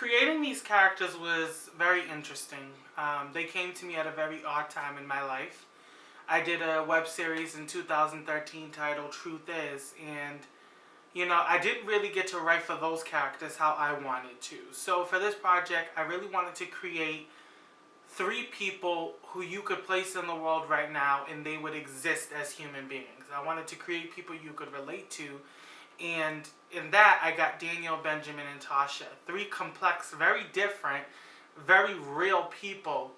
Creating these characters was very interesting. They came to me at a very odd time in my life. I did a web series in 2013 titled Truth Is, and I didn't really get to write for those characters how I wanted to. So for this project, I really wanted to create three people who you could place in the world right now and they would exist as human beings. I wanted to create people you could relate to, and in that I got Daniel, Benjamin, and Tasha. Three complex, very different, very real people.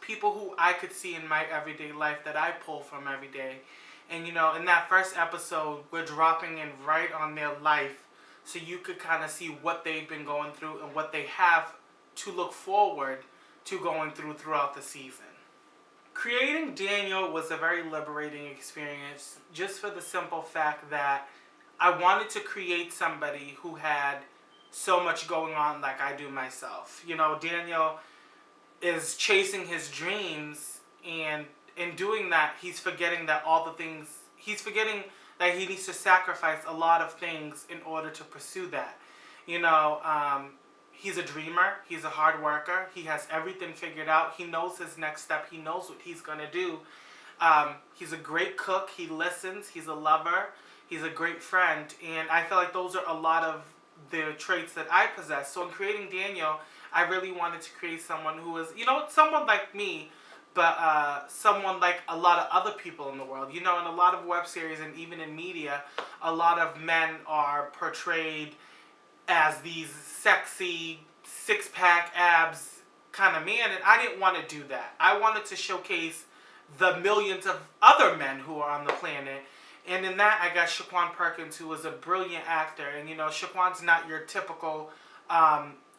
People who I could see in my everyday life that I pull from every day. And in that first episode, we're dropping in right on their life so you could kind of see what they've been going through and what they have to look forward to going throughout the season. Creating Daniel was a very liberating experience just for the simple fact that I wanted to create somebody who had so much going on like I do myself. Daniel is chasing his dreams, and in doing that, he's forgetting that he needs to sacrifice a lot of things in order to pursue that. He's a dreamer. He's a hard worker. He has everything figured out. He knows his next step. He knows what he's going to do. He's a great cook. He listens. He's a lover. He's a great friend. And I feel like those are a lot of the traits that I possess. So in creating Daniel, I really wanted to create someone who is, someone like me, but someone like a lot of other people in the world. In a lot of web series and even in media, a lot of men are portrayed as these sexy, six-pack abs kind of man, and I didn't want to do that. I wanted to showcase the millions of other men who are on the planet, and in that I got Shaquan Perkins, who was a brilliant actor, and Shaquan's not your typical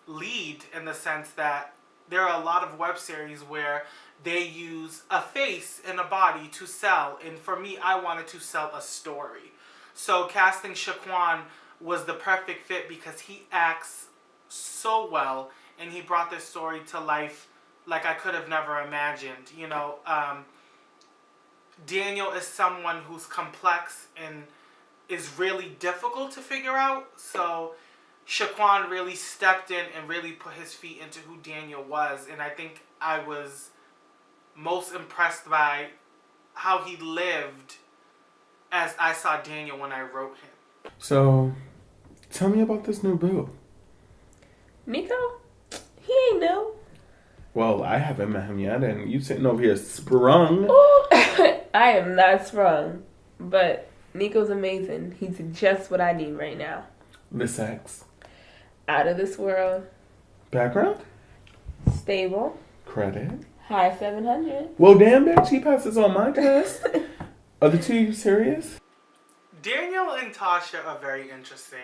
lead in the sense that there are a lot of web series where they use a face and a body to sell, and for me, I wanted to sell a story. So casting Shaquan was the perfect fit because he acts so well and he brought this story to life like I could have never imagined. Daniel is someone who's complex and is really difficult to figure out, so Shaquan really stepped in and really put his feet into who Daniel was, and I think I was most impressed by how he lived as I saw Daniel when I wrote him. So, tell me about this new boo. Nico? He ain't new. Well, I haven't met him yet, and you sitting over here sprung. Ooh, I am not sprung, but Nico's amazing. He's just what I need right now. The sex. Out of this world. Background? Stable. Credit? High 700. Well, damn, bitch, he passes on my test. Are the two of you serious? Daniel and Tasha are very interesting.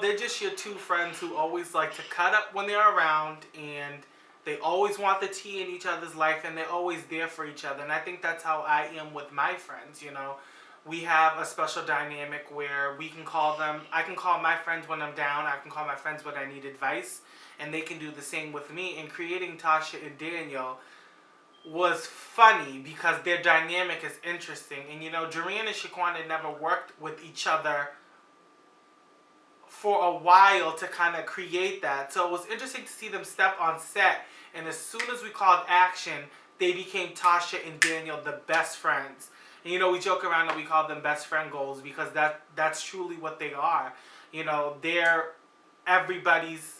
They're just your two friends who always like to cut up when they're around, and they always want the tea in each other's life, and they're always there for each other. And I think that's how I am with my friends. We have a special dynamic where we can call them. I can call my friends when I'm down. I can call my friends when I need advice, and they can do the same with me. And creating Tasha and Daniel was funny because their dynamic is interesting. And Duran and Shaquan had never worked with each other for a while to kind of create that. So it was interesting to see them step on set, and as soon as we called action, they became Tasha and Daniel the best friends. And we joke around that we call them best friend goals because that's truly what they are. They're everybody's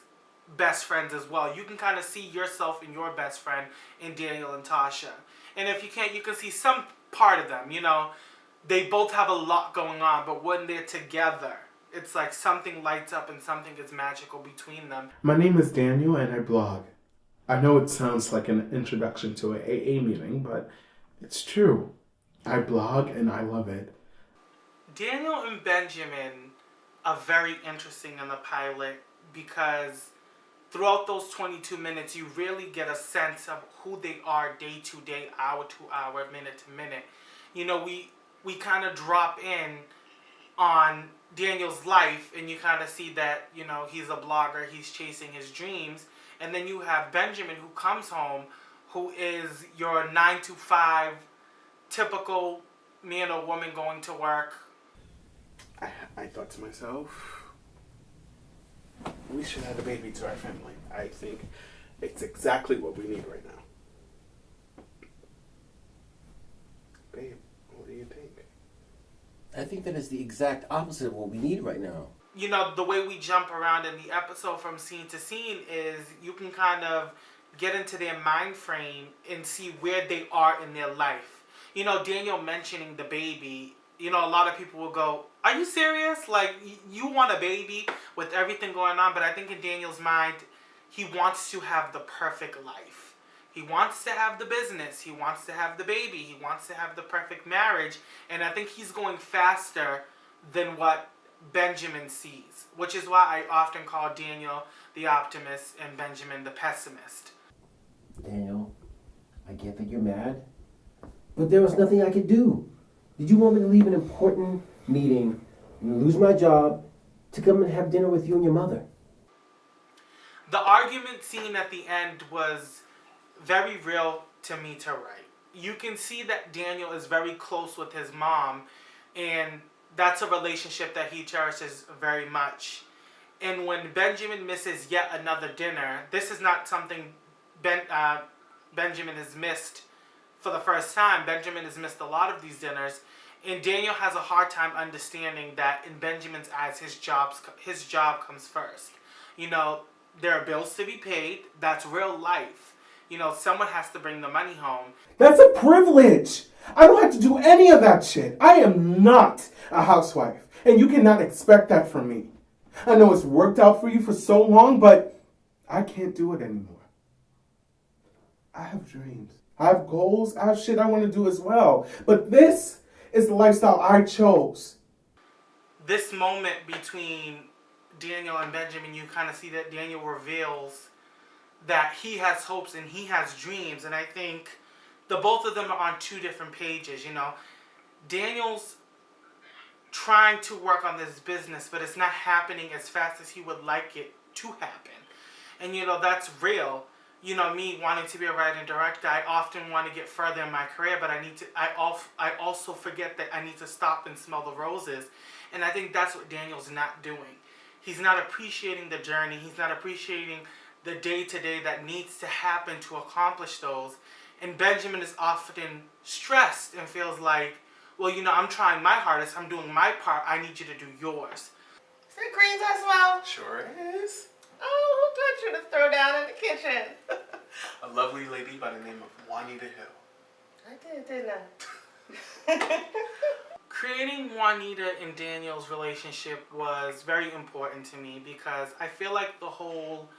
best friends as well. You can kind of see yourself in your best friend in Daniel and Tasha. And if you can't, you can see some part of them. They both have a lot going on, but when they're together, it's like something lights up and something is magical between them. My name is Daniel and I blog. I know it sounds like an introduction to an AA meeting, but it's true. I blog and I love it. Daniel and Benjamin are very interesting in the pilot because throughout those 22 minutes, you really get a sense of who they are day to day, hour to hour, minute to minute. We kind of drop in on Daniel's life, and you kind of see that, he's a blogger, he's chasing his dreams. And then you have Benjamin, who comes home, who is your 9-to-5 typical man or woman going to work. I thought to myself, We should add a baby to our family. I think it's exactly what we need right now. Babe, what do you think? I think that is the exact opposite of what we need right now. You know, the way we jump around in the episode from scene to scene is you can kind of get into their mind frame and see where they are in their life. You know, Daniel mentioning the baby, you know, a lot of people will go, are you serious? Like, you want a baby with everything going on? But I think in Daniel's mind, he wants to have the perfect life. He wants to have the business. He wants to have the baby. He wants to have the perfect marriage. And I think he's going faster than what Benjamin sees, which is why I often call Daniel the optimist and Benjamin the pessimist. Daniel, I get that you're mad, but there was nothing I could do. Did you want me to leave an important meeting and lose my job to come and have dinner with you and your mother? The argument scene at the end was very real to me to write. You can see that Daniel is very close with his mom, and that's a relationship that he cherishes very much. And when Benjamin misses yet another dinner, this is not something Benjamin has missed for the first time. Benjamin has missed a lot of these dinners, and Daniel has a hard time understanding that in Benjamin's eyes, his job comes first. You know, there are bills to be paid. That's real life. You know, someone has to bring the money home. That's a privilege. I don't have to do any of that shit. I am not a housewife, and you cannot expect that from me. I know it's worked out for you for so long, but I can't do it anymore. I have dreams. I have goals. I have shit I want to do as well. But this is the lifestyle I chose. This moment between Daniel and Benjamin, you kind of see that Daniel reveals that he has hopes and he has dreams. And I think the both of them are on two different pages. You know, Daniel's trying to work on this business, but it's not happening as fast as he would like it to happen. And, you know, that's real. You know, me wanting to be a writer and director, I often want to get further in my career, but I also forget that I need to stop and smell the roses. And I think that's what Daniel's not doing. He's not appreciating the journey. He's not appreciating the day-to-day that needs to happen to accomplish those. And Benjamin is often stressed and feels like, well, you know, I'm trying my hardest. I'm doing my part. I need you to do yours. Is it greens I smell? Sure is. Oh, who taught you to throw down in the kitchen? A lovely lady by the name of Juanita Hill. I did, didn't I? Creating Juanita and Daniel's relationship was very important to me because I feel like the whole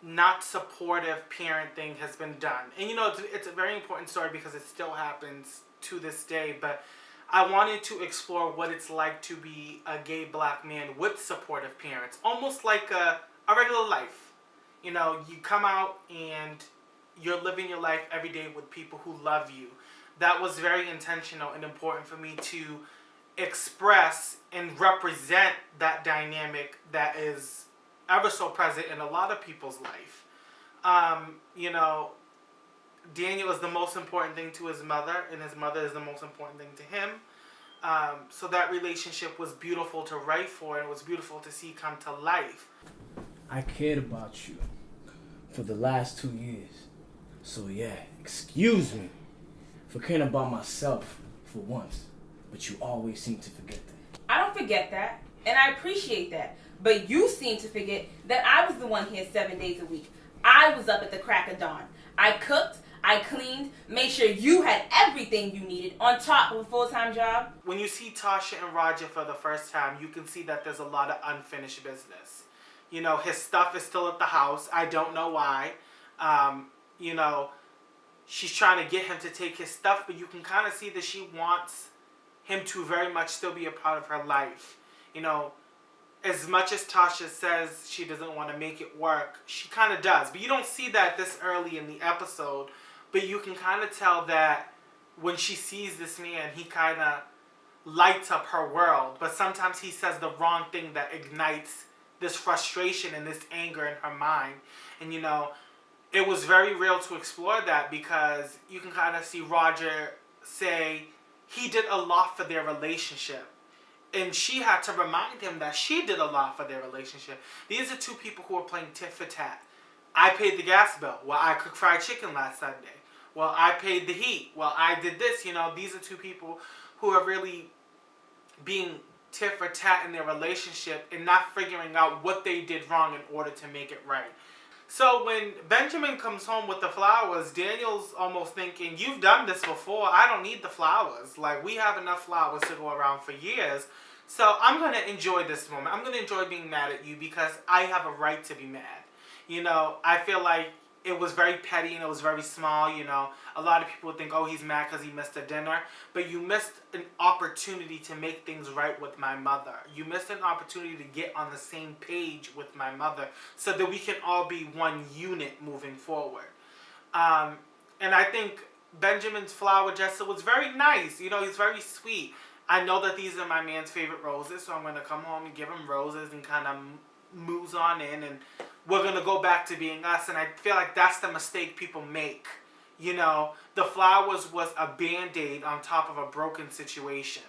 not supportive parent thing has been done. And you know, it's a very important story because it still happens to this day, but I wanted to explore what it's like to be a gay black man with supportive parents. Almost like a regular life. You know, you come out and you're living your life every day with people who love you. That was very intentional and important for me to express and represent that dynamic that is ever so present in a lot of people's life. You know, Daniel is the most important thing to his mother, and his mother is the most important thing to him. So that relationship was beautiful to write for, and it was beautiful to see come to life. I cared about you for the last 2 years. So yeah, excuse me for caring about myself for once, but you always seem to forget that. I don't forget that, and I appreciate that. But you seem to forget that I was the one here 7 days a week. I was up at the crack of dawn. I cooked, I cleaned, made sure you had everything you needed on top of a full-time job. When you see Tasha and Roger for the first time, you can see that there's a lot of unfinished business. You know, his stuff is still at the house. I don't know why. You know, she's trying to get him to take his stuff, but you can kind of see that she wants him to very much still be a part of her life. You know, as much as Tasha says she doesn't want to make it work, she kind of does. But you don't see that this early in the episode. But you can kind of tell that when she sees this man, he kind of lights up her world. But sometimes he says the wrong thing that ignites this frustration and this anger in her mind. And, you know, it was very real to explore that because you can kind of see Roger say he did a lot for their relationship. And she had to remind him that she did a lot for their relationship. These are two people who are playing tit for tat. I paid the gas bill. Well, I cooked fried chicken last Sunday. Well, I paid the heat. Well, I did this. These are two people who are really being tit for tat in their relationship and not figuring out what they did wrong in order to make it right. So when Benjamin comes home with the flowers, Daniel's almost thinking, you've done this before. I don't need the flowers. Like, we have enough flowers to go around for years. So I'm going to enjoy this moment. I'm going to enjoy being mad at you because I have a right to be mad. I feel like it was very petty and it was very small. A lot of people think, oh, he's mad because he missed a dinner. But you missed an opportunity to make things right with my mother. You missed an opportunity to get on the same page with my mother so that we can all be one unit moving forward. And I think Benjamin's flower gesture was very nice. He's very sweet. I know that these are my man's favorite roses, so I'm going to come home and give him roses and kind of moves on in, and we're going to go back to being us. And I feel like that's the mistake people make. The flowers was a Band-Aid on top of a broken situation.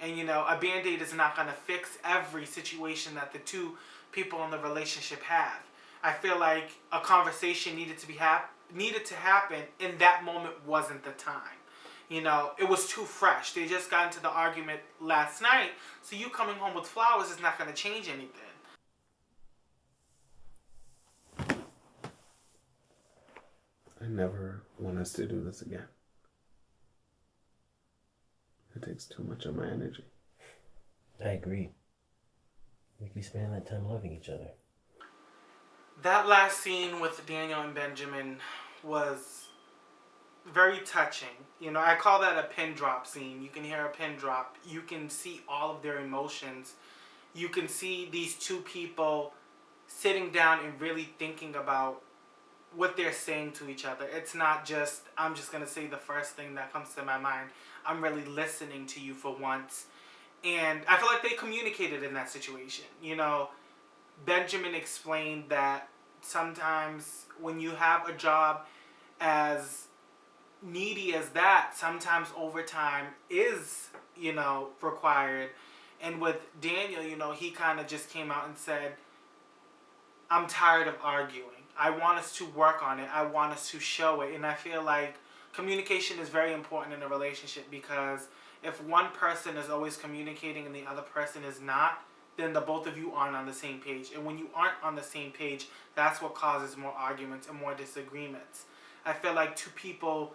And, a Band-Aid is not going to fix every situation that the two people in the relationship have. I feel like a conversation needed to happen, and that moment wasn't the time. It was too fresh. They just got into the argument last night, so you coming home with flowers is not going to change anything. I never want us to do this again. It takes too much of my energy. I agree. We could be spending that time loving each other. That last scene with Daniel and Benjamin was very touching. I call that a pin drop scene. You can hear a pin drop. You can see all of their emotions. You can see these two people sitting down and really thinking about what they're saying to each other. It's not just, I'm just going to say the first thing that comes to my mind. I'm really listening to you for once. And I feel like they communicated in that situation. Benjamin explained that sometimes when you have a job as needy as that, sometimes overtime is, required. And with Daniel, he kind of just came out and said, I'm tired of arguing. I want us to work on it. I want us to show it. And I feel like communication is very important in a relationship, because if one person is always communicating and the other person is not, then the both of you aren't on the same page. And when you aren't on the same page, that's what causes more arguments and more disagreements. I feel like two people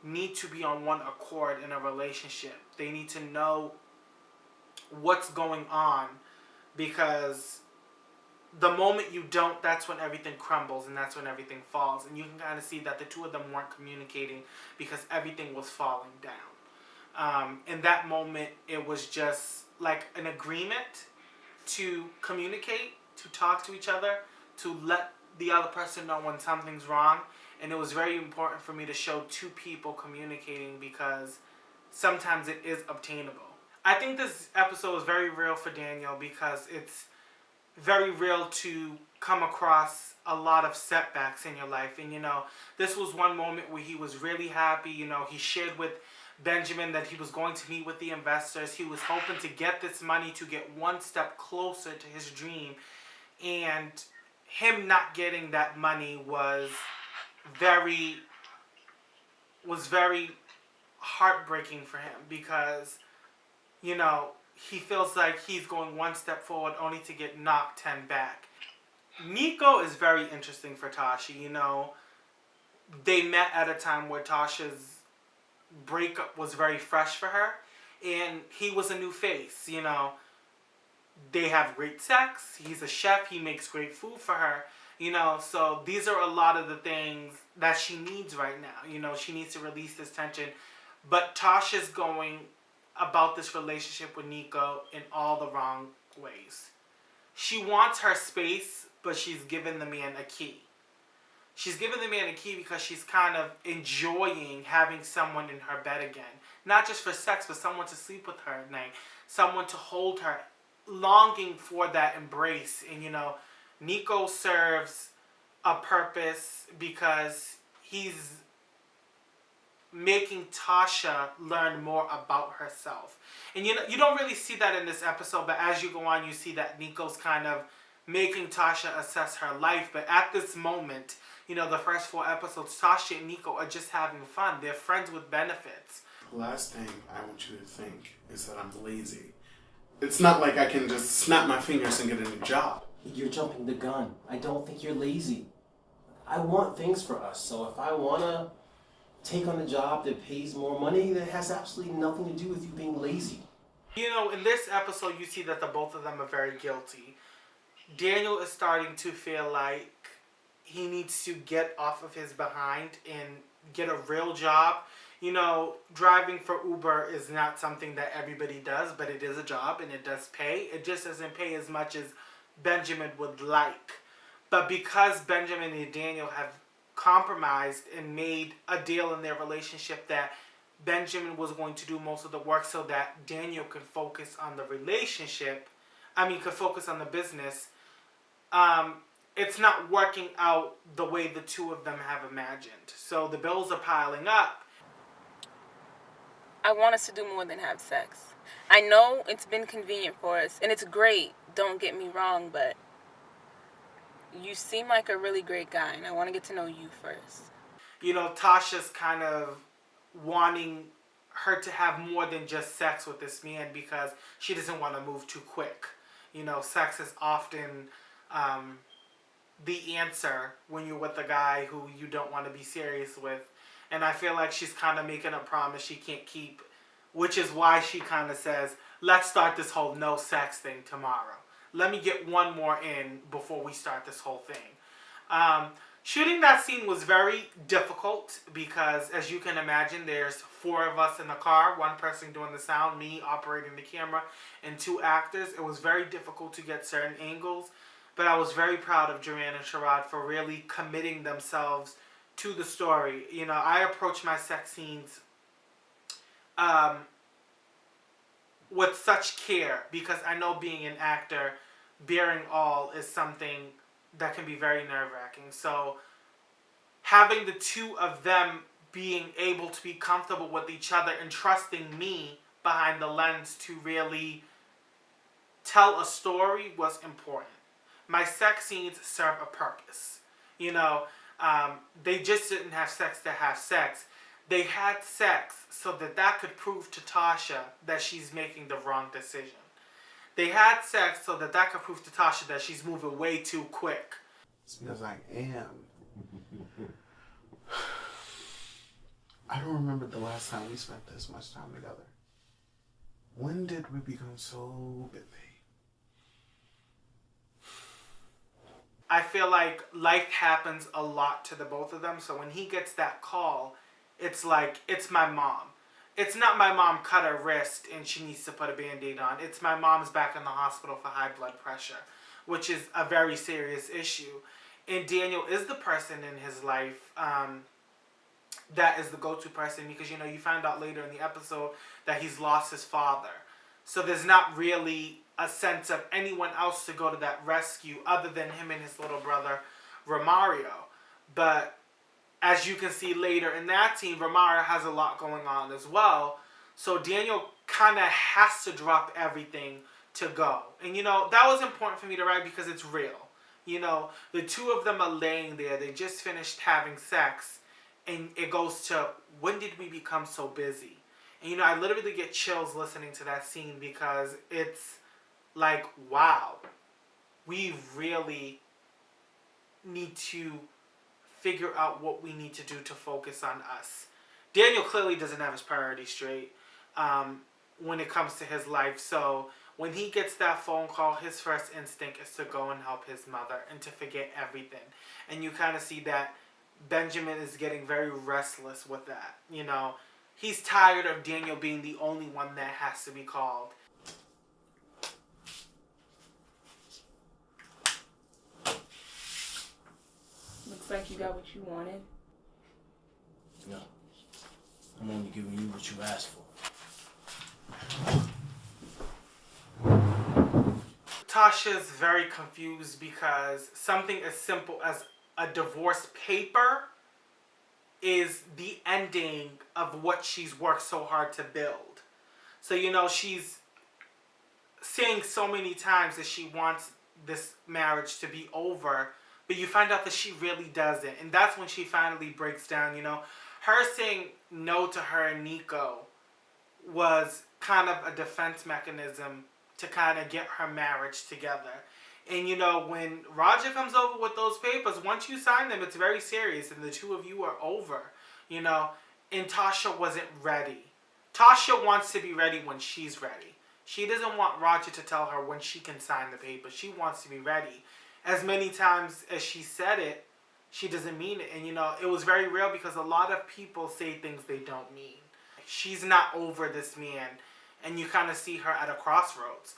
need to be on one accord in a relationship. They need to know what's going on, because the moment you don't, that's when everything crumbles and that's when everything falls. And you can kind of see that the two of them weren't communicating because everything was falling down. In that moment, it was just like an agreement to communicate, to talk to each other, to let the other person know when something's wrong. And it was very important for me to show two people communicating, because sometimes it is obtainable. I think this episode is very real for Daniel, because it's very real to come across a lot of setbacks in your life. And this was one moment where he was really happy. He shared with Benjamin that he was going to meet with the investors. He was hoping to get this money to get one step closer to his dream. And him not getting that money was very heartbreaking for him, because he feels like he's going one step forward only to get knocked 10 back. Nico is very interesting for Tasha. They met at a time where Tasha's breakup was very fresh for her, and he was a new face. They have great sex. He's a chef. He makes great food for her. So these are a lot of the things that she needs right now. She needs to release this tension. But Tasha's going about this relationship with Nico in all the wrong ways. She wants her space, but she's given the man a key. She's given the man a key because she's kind of enjoying having someone in her bed again. Not just for sex, but someone to sleep with her at night. Someone to hold her. Longing for that embrace. And, Nico serves a purpose because he's making Tasha learn more about herself. And you don't really see that in this episode, but as you go on, you see that Nico's kind of making Tasha assess her life. But at this moment, the first 4 episodes, Tasha and Nico are just having fun. They're friends with benefits. The last thing I want you to think is that I'm lazy. It's not like I can just snap my fingers and get a new job. You're jumping the gun. I don't think you're lazy. I want things for us, so if I want to take on a job that pays more money, that has absolutely nothing to do with you being lazy. In this episode, you see that the both of them are very guilty. Daniel is starting to feel like he needs to get off of his behind and get a real job. Driving for Uber is not something that everybody does, but it is a job and it does pay. It just doesn't pay as much as Benjamin would like. But because Benjamin and Daniel have compromised and made a deal in their relationship that Benjamin was going to do most of the work so that Daniel could focus on the could focus on the business, it's not working out the way the two of them have imagined. So the bills are piling up. I want us to do more than have sex. I know it's been convenient for us, and it's great, don't get me wrong, but you seem like a really great guy, and I want to get to know you first. Tasha's kind of wanting her to have more than just sex with this man because she doesn't want to move too quick. Sex is often the answer when you're with a guy who you don't want to be serious with. And I feel like she's kind of making a promise she can't keep, which is why she kind of says, let's start this whole no sex thing tomorrow. Let me get one more in before we start this whole thing. Shooting that scene was very difficult because, as you can imagine, there's 4 of us in the car, 1 person doing the sound, me operating the camera, and 2 actors. It was very difficult to get certain angles, but I was very proud of Joanne and Sherrod for really committing themselves to the story. I approach my sex scenes with such care because I know being an actor, bearing all is something that can be very nerve-wracking. So having the 2 of them being able to be comfortable with each other and trusting me behind the lens to really tell a story was important. My sex scenes serve a purpose. They just didn't have sex to have sex. They had sex so that could prove to Tasha that she's making the wrong decision. They had sex so that could prove to Tasha that she's moving way too quick. It's because I am. I don't remember the last time we spent this much time together. When did we become so busy? I feel like life happens a lot to the both of them. So when he gets that call, it's like, it's my mom. It's not my mom cut her wrist and she needs to put a Band-Aid on. It's my mom's back in the hospital for high blood pressure, which is a very serious issue. And Daniel is the person in his life that is the go-to person because, you find out later in the episode that he's lost his father. So there's not really a sense of anyone else to go to that rescue other than him and his little brother, Romario. But as you can see later in that scene, Romario has a lot going on as well. So Daniel kind of has to drop everything to go. And, that was important for me to write because it's real. The 2 of them are laying there. They just finished having sex. And it goes to, when did we become so busy? And, I literally get chills listening to that scene because it's like, wow, we really need to figure out what we need to do to focus on us. Daniel clearly doesn't have his priorities straight when it comes to his life. So when he gets that phone call, his first instinct is to go and help his mother and to forget everything. And you kind of see that Benjamin is getting very restless with that. He's tired of Daniel being the only one that has to be called. Looks like you got what you wanted. No. I'm only giving you what you asked for. Tasha's very confused because something as simple as a divorce paper is the ending of what she's worked so hard to build. So, she's saying so many times that she wants this marriage to be over, but you find out that she really doesn't. And that's when she finally breaks down. Her saying no to her and Nico was kind of a defense mechanism to kind of get her marriage together. And when Roger comes over with those papers, once you sign them, it's very serious, and the two of you are over. And Tasha wasn't ready. Tasha wants to be ready when she's ready. She doesn't want Roger to tell her when she can sign the paper. She wants to be ready. As many times as she said it, she doesn't mean it. And it was very real because a lot of people say things they don't mean. She's not over this man, and you kind of see her at a crossroads.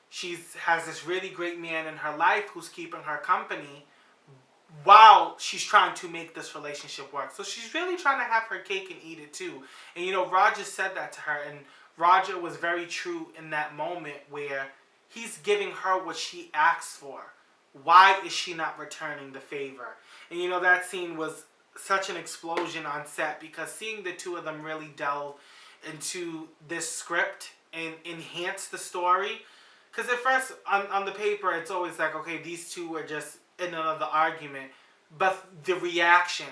She has this really great man in her life who's keeping her company while she's trying to make this relationship work. So she's really trying to have her cake and eat it too. And Roger said that to her, and Roger was very true in that moment where he's giving her what she asked for. Why is she not returning the favor? And that scene was such an explosion on set, because seeing the two of them really delve into this script and enhance the story. Because at first, on the paper, it's always like, okay, these two are just in another argument. But the reactions,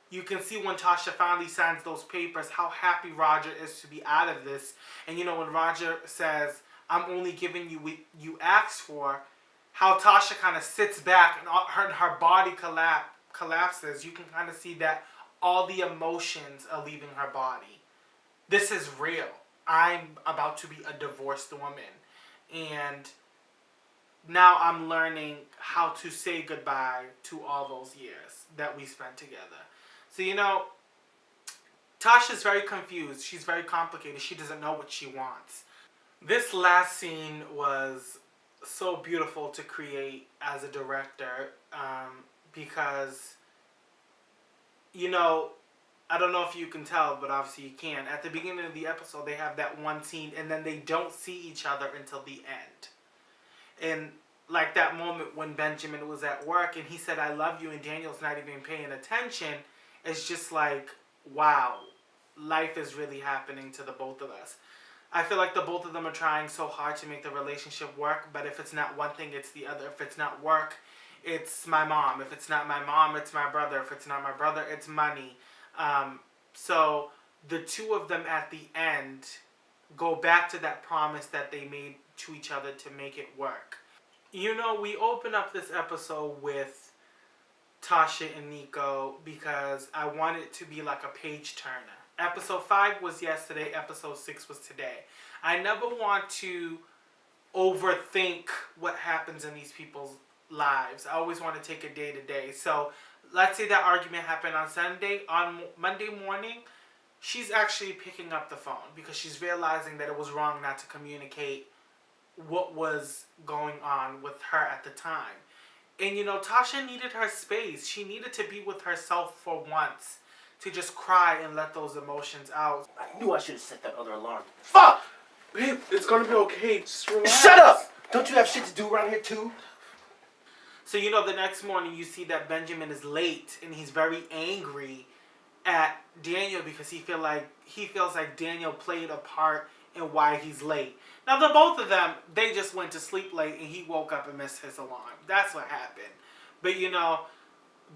you can see when Tasha finally signs those papers, how happy Roger is to be out of this. And when Roger says, I'm only giving you what you asked for, how Tasha kind of sits back and her body collapses. You can kind of see that all the emotions are leaving her body. This is real. I'm about to be a divorced woman. And now I'm learning how to say goodbye to all those years that we spent together. So, Tasha's very confused. She's very complicated. She doesn't know what she wants. This last scene was so beautiful to create as a director, because, I don't know if you can tell, but obviously you can. At the beginning of the episode, they have that one scene, and then they don't see each other until the end. And like that moment when Benjamin was at work and he said, I love you, and Daniel's not even paying attention, it's just like, wow, life is really happening to the both of us. I feel like the both of them are trying so hard to make the relationship work, but if it's not one thing, it's the other. If it's not work, it's my mom. If it's not my mom, it's my brother. If it's not my brother, it's money. So the two of them at the end go back to that promise that they made to each other to make it work. We open up this episode with Tasha and Nico because I want it to be like a page turner. Episode 5 was yesterday, episode 6 was today. I never want to overthink what happens in these people's lives. I always want to take a day to day. So let's say that argument happened on Sunday. On Monday morning, she's actually picking up the phone because she's realizing that it was wrong not to communicate what was going on with her at the time. And Tasha needed her space. She needed to be with herself for once, to just cry and let those emotions out. I knew I should have set that other alarm. Fuck! Babe, it's gonna be okay. Just relax. Shut up! Don't you have shit to do around here too? So the next morning you see that Benjamin is late and he's very angry at Daniel because he feels like Daniel played a part in why he's late. Now the both of them, they just went to sleep late and he woke up and missed his alarm. That's what happened. But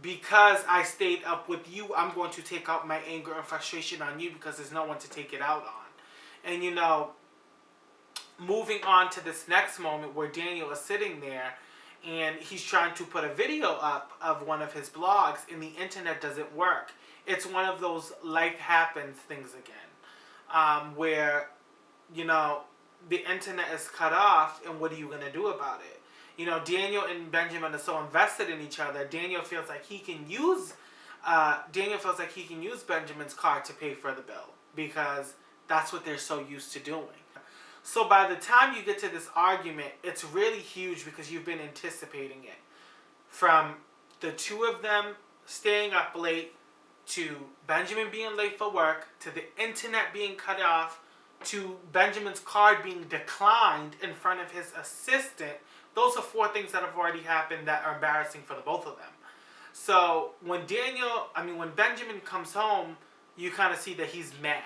because I stayed up with you, I'm going to take out my anger and frustration on you because there's no one to take it out on. And moving on to this next moment where Daniel is sitting there and he's trying to put a video up of one of his blogs and the internet doesn't work. It's one of those life happens things again, where, the internet is cut off and what are you going to do about it? Daniel and Benjamin are so invested in each other. Daniel feels like he can use Benjamin's car to pay for the bill because that's what they're so used to doing. So by the time you get to this argument, it's really huge because you've been anticipating it. From the two of them staying up late, to Benjamin being late for work, to the internet being cut off, to Benjamin's card being declined in front of his assistant. Those are 4 things that have already happened that are embarrassing for the both of them. So when Benjamin comes home, you kind of see that he's mad.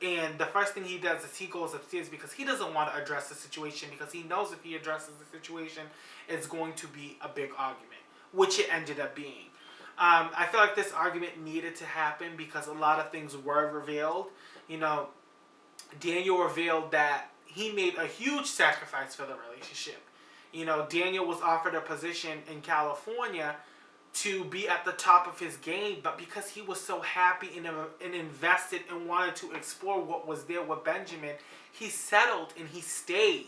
And the first thing he does is he goes upstairs because he doesn't want to address the situation, because he knows if he addresses the situation, it's going to be a big argument, which it ended up being. I feel like this argument needed to happen because a lot of things were revealed. You know, Daniel revealed that he made a huge sacrifice for the relationship. You know, Daniel was offered a position in California to be at the top of his game, but because he was so happy and invested and wanted to explore what was there with Benjamin, he settled and he stayed.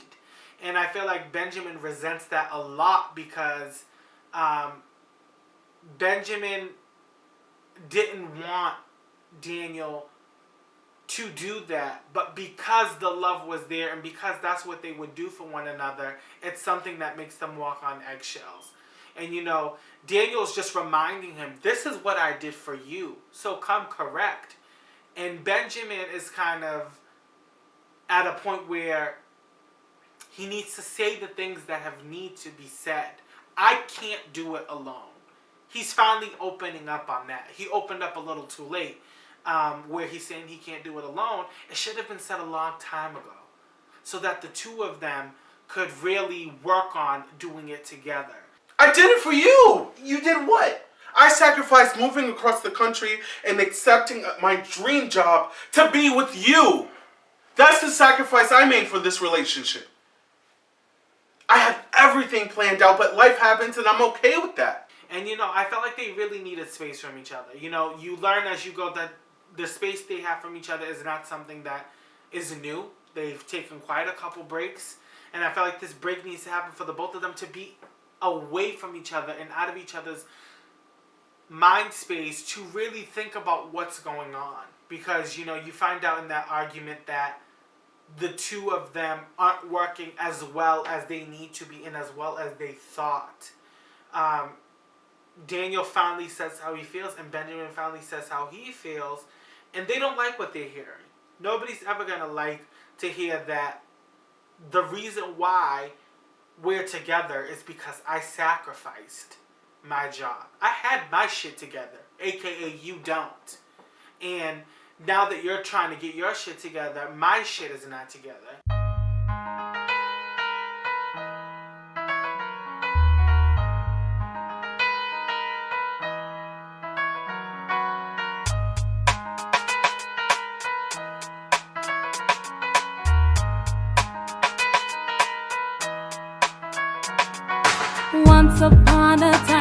And I feel like Benjamin resents that a lot because Benjamin didn't want Daniel to do that, but because the love was there and because that's what they would do for one another, it's something that makes them walk on eggshells. And you know, Daniel's just reminding him, this is what I did for you, so come correct. And Benjamin is kind of at a point where he needs to say the things that need to be said. I can't do it alone. He's finally opening up on that. He opened up a little too late, where he's saying he can't do it alone. It should have been said a long time ago, so that the two of them could really work on doing it together. I did it for you! You did what? I sacrificed moving across the country and accepting my dream job to be with you. That's the sacrifice I made for this relationship. I had everything planned out, but life happens and I'm okay with that. And you know, I felt like they really needed space from each other. You know, you learn as you go that the space they have from each other is not something that is new. They've taken quite a couple breaks. And I felt like this break needs to happen for the both of them to be away from each other and out of each other's mind space to really think about what's going on. Because, you know, you find out in that argument that the two of them aren't working as well as they need to be and as well as they thought. Daniel finally says how he feels and Benjamin finally says how he feels, and they don't like what they're hearing. Nobody's ever going to like to hear that the reason why we're together is because I sacrificed my job. I had my shit together, aka you don't. And now that you're trying to get your shit together, my shit is not together. Once upon a time